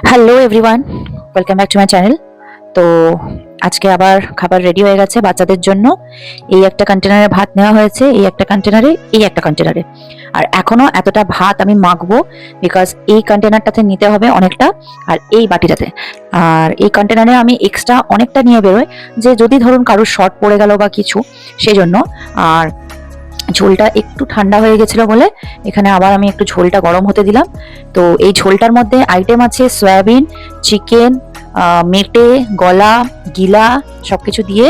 Hello everyone, welcome back to my channel. তো আজকে আবার খাবার রেডি হয়ে গেছে বাচ্চাদের জন্য। এই একটা কন্টেনারে ভাত নেওয়া হয়েছে, এই একটা কন্টেনারে, এই একটা কন্টেনারে। আর এখনো এতটা ভাত আমি মাখবো, বিকজ এই কন্টেনারটাতে নিতে হবে অনেকটা, আর এই বাটিটাতে। আর এই কন্টেনারে আমি এক্সট্রা অনেকটা নিয়ে বেরোই, যে যদি ধরুন কারোর শর্ট পড়ে গেল বা কিছু, সেই জন্য। আর ঝোলটা একটু ঠান্ডা হয়ে গেছিল বলে এখানে আবার আমি একটু ঝোলটা গরম হতে দিলাম। তো এই ঝোলটার মধ্যে আইটেম আছে সয়াবিন, চিকেন, মেটে, গলা, গিলা, সবকিছু দিয়ে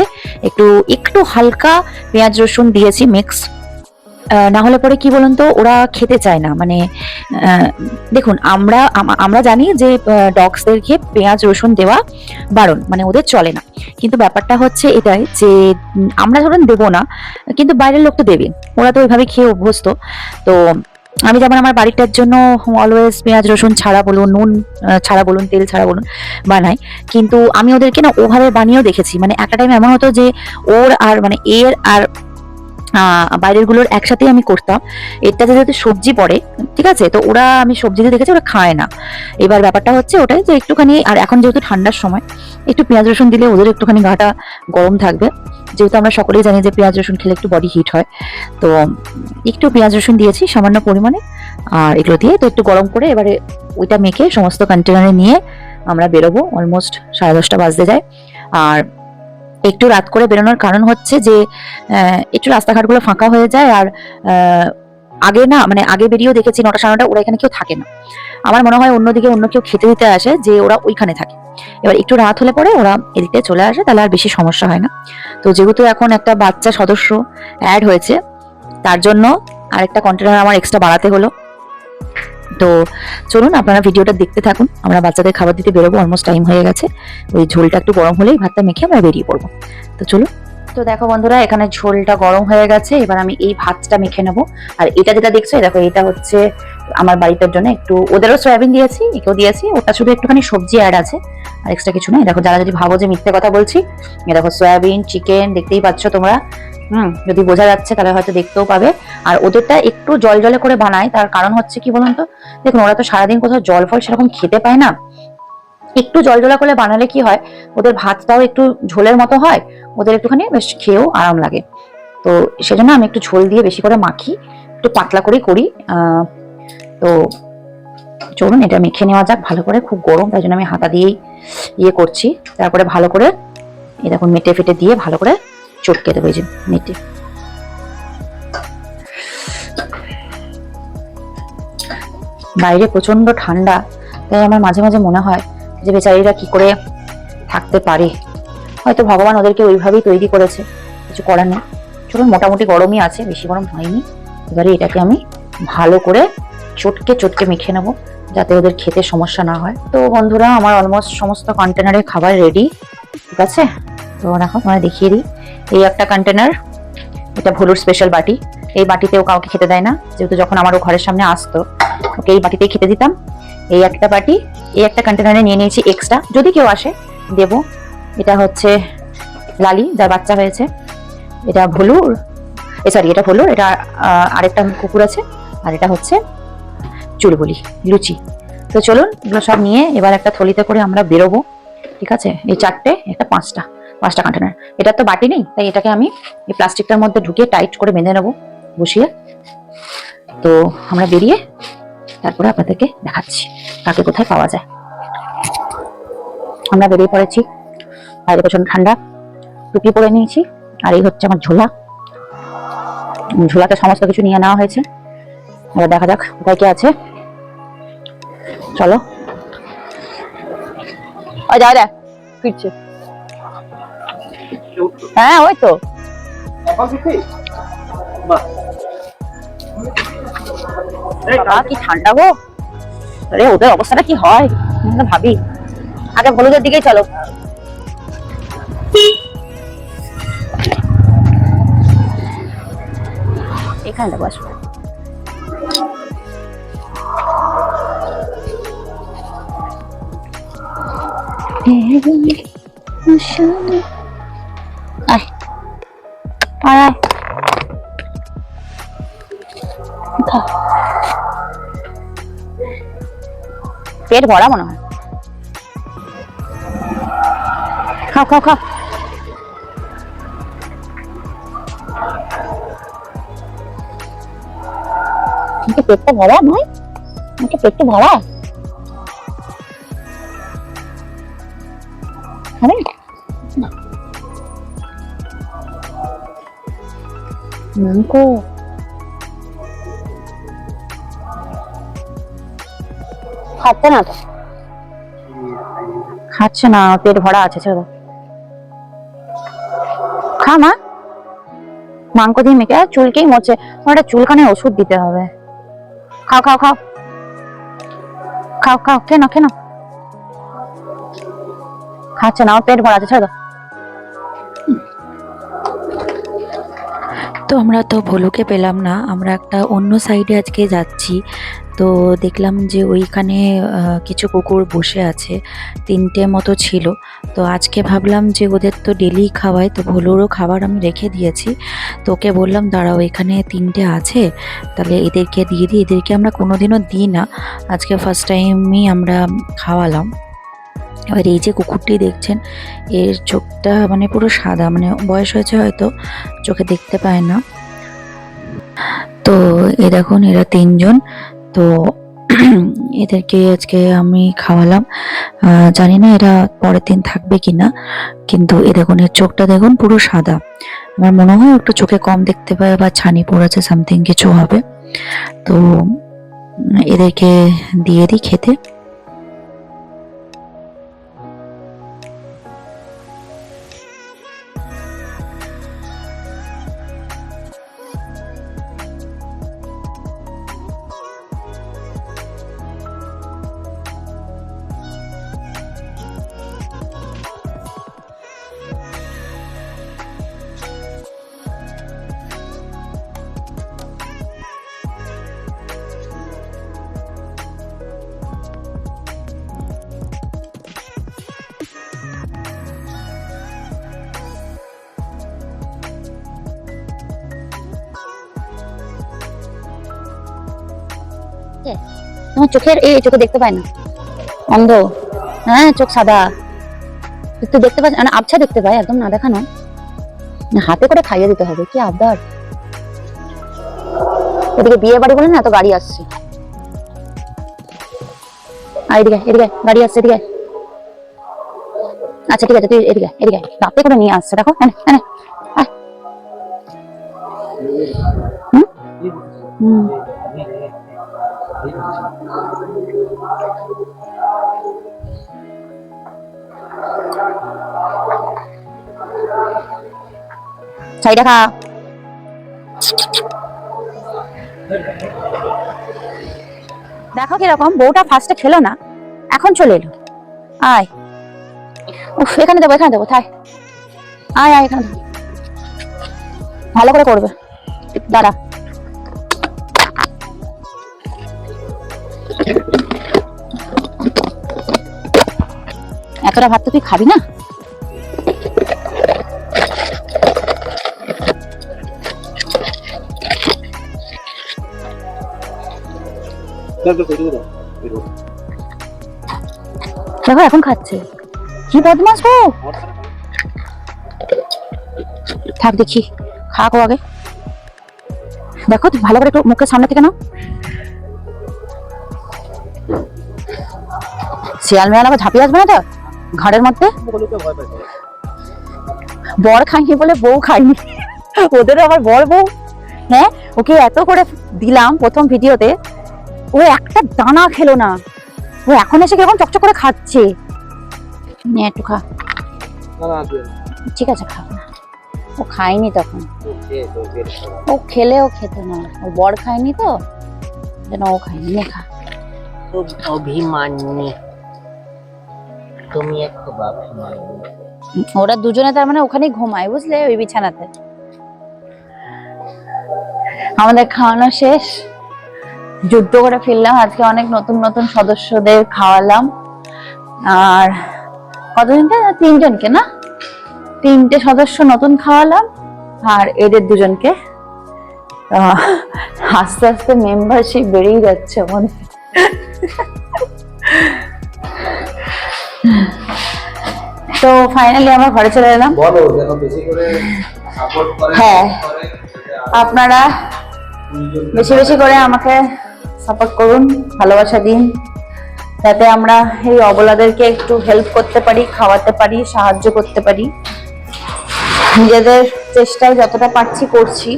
একটু একটু হালকা পেঁয়াজ রসুন দিয়েছি মিক্স। না হলে পরে কি বলুন তো, ওরা খেতে চায় না। মানে দেখুন, আমরা জানি যে ডগসদেরকে পেঁয়াজ রসুন দেওয়া বারণ, মানে ওদের চলে না। কিন্তু ব্যাপারটা হচ্ছে এটাই যে আমরা ধরুন দেবো না, কিন্তু বাইরের লোক তো দেবে, ওরা তো ওইভাবে খেয়ে অভ্যস্ত। তো আমি যেমন আমার বাড়িটার জন্য অলওয়েজ পেঁয়াজ রসুন ছাড়া বলুন, নুন ছাড়া বলুন, তেল ছাড়া বলুন বানাই। কিন্তু আমি ওদেরকে না ওভাবে বানিয়েও দেখেছি। মানে একটা টাইম এমন হতো যে ওর আর মানে এর আর বাইরের গুলোর একসাথে আমি করতাম। এটাতে যেহেতু সবজি পড়ে, ঠিক আছে, তো ওরা, আমি সবজিতে দেখেছি ওরা খায় না। এবার ব্যাপারটা হচ্ছে ওটাই যে একটুখানি, আর এখন যেহেতু ঠান্ডার সময় একটু পেঁয়াজ রসুন দিলে ওদের একটুখানি গাটা গরম থাকবে। যেহেতু আমরা সকলেই জানি যে পেঁয়াজ রসুন খেলে একটু বডি হিট হয়। তো একটু পেঁয়াজ রসুন দিয়েছি সামান্য পরিমাণে, আর এগুলো দিয়ে তো একটু গরম করে এবারে ওইটা মেখে সমস্ত কন্টেনারে নিয়ে আমরা বেরোবো। অলমোস্ট 10:30 বাজতে যায়। আর একটু রাত করে বেরোনোর কারণ হচ্ছে যে একটু রাস্তাঘাটগুলো ফাঁকা হয়ে যায়। আর আগে না, মানে আগে বেরিয়েও দেখেছি 9টা 9:30 ওরা এখানে কেউ থাকে না। আমার মনে হয় অন্যদিকে অন্য কেউ খেতে দিতে আসে, যে ওরা ওইখানে থাকে। এবার একটু রাত হলে পরে ওরা এদিকে চলে আসে, তাহলে আর বেশি সমস্যা হয় না। তো যেহেতু এখন একটা বাচ্চা সদস্য অ্যাড হয়েছে, তার জন্য আরেকটা কন্টেনার আমার এক্সট্রা বাড়াতে হলো। তো চলুন আপনারা ভিডিওটা দেখতে থাকুন। আমরা বাচ্চাদের খাবার দিতে বেরোবো, অলমোস্ট টাইম হয়ে গেছে। ওই ঝোলটা একটু গরম হলেই ভাতটা মেখে আমরা বেরিয়ে পড়বো। তো চলুন। তো দেখো বন্ধুরা, এখানে ঝোলটা গরম হয়ে গেছে। এবার আমি এই ভাতটা মেখে নেবো। আর এটা যেটা দেখছো, দেখো, এটা হচ্ছে আমার বাড়িটার জন্য একটু, ওদেরও সয়াবিন দিয়েছি, একেও দিয়েছি। ওটা শুধু একটুখানি সবজি অ্যাড আছে, আর এক্সট্রা কিছু নয়। দেখো, যারা যদি ভাবো যে মিথ্যে কথা বলছি, দেখো সয়াবিন, চিকেন দেখতেই পাচ্ছ তোমরা। যদি বোঝা যাচ্ছে তাহলে হয়তো দেখতেও পাবে। আর ওদেরটা একটু জল জলে করে বানায়, তার কারণ হচ্ছে কি বলুন তো, দেখুন ওরা তো সারাদিন কোথাও জল ফল সেরকম খেতে পায় না। একটু জল জলা করে বানালে কি হয়, ওদের ভাতটাও একটু ঝোলের মতো হয়, ওদের একটুখানি বেশ খেয়েও আরাম লাগে। তো সেজন্য আমি একটু ঝোল দিয়ে বেশি করে মাখি, একটু পাতলা করেই করি। তো চলুন এটা মেখে নেওয়া যাক ভালো করে। খুব গরম, তাই জন্য আমি হাতা দিয়েই ইয়ে করছি। তারপরে ভালো করে এই দেখুন মেটে ফেটে দিয়ে ভালো করে চটকে দেবো। এই যে মেটে, বাইরে প্রচন্ড ঠান্ডা, তাই আমার মাঝে মাঝে মনে হয় যে বেচারিরা কি করে থাকতে পারে। হয়তো ভগবান ওদেরকে ওইভাবেই তৈরি করেছে, কিছু করার নেই। চলুন, মোটামুটি গরমই আছে, বেশি গরম হয়নি। এবারে এটাকে আমি ভালো করে চটকে চটকে মেখে নেবো, যাতে ওদের খেতে সমস্যা না হয়। তো বন্ধুরা, আমার অলমোস্ট সমস্ত কন্টেনারে খাবার রেডি, ঠিক আছে। তো দেখো, তোমায় দেখিয়ে দিই। এই একটা কন্টেনার, এটা ভলুর স্পেশাল বাটি। এই বাটিতেও কাউকে খেতে দেয় না, যেহেতু যখন আমার ও ঘরের সামনে আসতো ওকে এই বাটিতেই খেতে দিতাম। এই একটা বাটি, এই একটা কন্টেনারে নিয়ে নিয়েছি এক্সট্রা, যদি কেউ আসে দেব। এটা হচ্ছে লালি, যার বাচ্চা হয়েছে। এটা ভলুর, সরি, এটা ভলুর, এটা আরেকটা কুকুর আছে। আর এটা হচ্ছে চুলবুলি, লুচি। তো চলুন, এগুলো সব নিয়ে এবার একটা থলিতে করে আমরা বেরোবো, ঠিক আছে। এই চারটে, একটা পাঁচটা কন্টেনার। এটা তো বাটি নেই, তাই এটাকে আমি এই প্লাস্টিকটার মধ্যে ঢুকিয়ে টাইট করে বেঁধে নেবো বসিয়ে। তো আমরা বেরিয়ে তারপরে আপনাদেরকে দেখাচ্ছি কাকে কোথায় পাওয়া যায়। আমরা বেরিয়ে পড়েছি, বাইরে প্রচন্ড ঠান্ডা, টুপি পরে নিয়েছি। আর এই হচ্ছে আমার ঝোলা, ঝোলাতে সমস্ত কিছু নিয়ে নেওয়া হয়েছে। এবার দেখা যাক কোথায় কে আছে। চলো। যা দেখ ফিরছে। হ্যাঁ, ওই তো কি ঠান্ডা গো। আরে ওদের অবস্থাটা কি হয় ভাবি। আগে হলুদের দিকেই চলো। এখানে বসবো। পেট ভরা মনে হয়। খাও খাও খাও। পেটটা ভরা নয়, পেটটা ভরা খাবেন মাংস? খাচ্ছে না তো, খাচ্ছে না, পেট ভরা আছে। ছেড়ে দাও, খা মা। মাংস দিয়ে মেখে চুলকেই মোছে, ওটা চুলকানের ওষুধ দিতে হবে। খাও খাও খাও খাও খাও, কেন কেন খাচ্ছে না, পেট ভরা আছে। ছেড়ে দাও। তো আমরা তো ভলুকে পেলাম না, আমরা একটা অন্য সাইডে আজকে যাচ্ছি। তো দেখলাম যে ওইখানে কিছু কুকুর বসে আছে, 3টে মতো ছিল। তো আজকে ভাবলাম যে ওদের তো ডেলি খাওয়াই, তো ভলুরও খাবার আমি রেখে দিয়েছি। তো ওকে বললাম দাঁড়াও, এখানে 3টে আছে, তাহলে এদেরকে দিয়ে দিই। এদেরকে আমরা কোনোদিনও দিই না, আজকে ফার্স্ট টাইমই আমরা খাওয়ালাম। এবার এই যে কুকুরটি দেখছেন, এর চোখটা মানে পুরো সাদা, মানে বয়স হয়েছে হয়তো, চোখে দেখতে পায় না। তো এ দেখুন, এরা 3জন। তো এদেরকে আজকে আমি খাওয়ালাম। জানি না এরা পরের দিন থাকবে কিনা, কিন্তু এ দেখুন, এর চোখটা দেখুন পুরো সাদা। আমার মনে হয় একটু চোখে কম দেখতে পায় বা ছানি পড়েছে, সামথিং কিছু হবে। তো এদেরকে দিয়ে দিই খেতে। তোমার চোখের এই চোখে দেখতে পায় না, অন্ধ। হ্যাঁ, চোখ সাদা, একটু দেখতে পায়, মানে আবছা দেখতে পায়, একদম না দেখানো। হাতে করে খাইয়ে দিতে হবে, কি আবদার। এদিকে বিয়ে বাড়ি বলে না, এত গাড়ি আসছে। এদিকে এদিকে গাড়ি আসছে, এদিকে। আচ্ছা ঠিক আছে, তুই এদিকে এদিকে, রাতে করে নিয়ে আসছে, দেখো। এনে এনে আয়। ছাইটা খা। দেখো কিরকম, বউটা ফার্স্টে খেলো না, এখন চলে এলো। আয়, উফ, এখানে দেবো, এখানে দেবো, থাই। আয় আয়, এখানে দেবো। ভালো করে করবে, দাঁড়া। এতটা ভাত তো তুই খাবি না। দেখো এখন খাচ্ছে, কি বদমাস বউ। থাক দেখি, খাক ও আগে। দেখো তুমি ভালো করে একটু মুখের সামনে থেকে নাও। শিয়াল মেয়াল আবার ঝাঁপিয়ে আসবে না তো ঘাড়ের মধ্যে। বর খাইনি বলে বউ খাইনি, ওদের আবার বর বউ। হ্যাঁ, ওকে এত করে দিলাম প্রথম ভিডিওতে, ও একটা দানা খেলো না। ও এখন এসে কিরকম চকচক করে খাচ্ছে। নে একটু খা। ঠিক আছে, খা। ও খায়নি তখন, ও খেলেও খেত না, ওর বর খায়নি তো, ও খায়নি। নে খা। অভিমানী, তুমি একটু অভিমানী। ওরা দুজনে তার মানে ওখানেই ঘুমায়, বুঝলে, ওই বিছানাতে। আমাদের খাওয়ানো শেষ, যুদ্ধ করে ফিরলাম। আজকে অনেক নতুন নতুন সদস্যদের খাওয়ালাম। আর কতজনকে? 3জনকে না, 3টে সদস্য নতুন খাওয়ালাম, আর এদের 2জনকে। আস্তে আস্তে মেম্বারশিপ বেড়েই যাচ্ছে আমাদের। তো ফাইনালি আমরা ঘরে চলে এলাম। বলো যেন বেশি করে সাপোর্ট করে। হ্যাঁ, আপনারা বেশি বেশি করে আমাকে সাপোর্ট করুন, ভালোবাসা দিন, যাতে আমরা এই অবলাদেরকে একটু হেল্প করতে পারি, খাওয়াতে পারি, সাহায্য করতে পারি। নিজেদের চেষ্টায় যতটা পারছি করছি,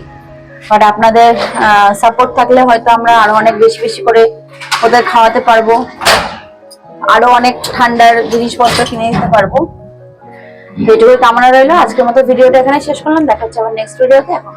বাট আপনাদের সাপোর্ট থাকলে হয়তো আমরা আরো অনেক বেশি বেশি করে ওদের খাওয়াতে পারবো, আরো অনেক ঠান্ডার জিনিসপত্র কিনে দিতে পারবো। এইটুকুই কামনা রইলো। আজকের মতো ভিডিওটা এখানে শেষ করলাম, দেখা হচ্ছে আবার নেক্সট ভিডিওতে। এখন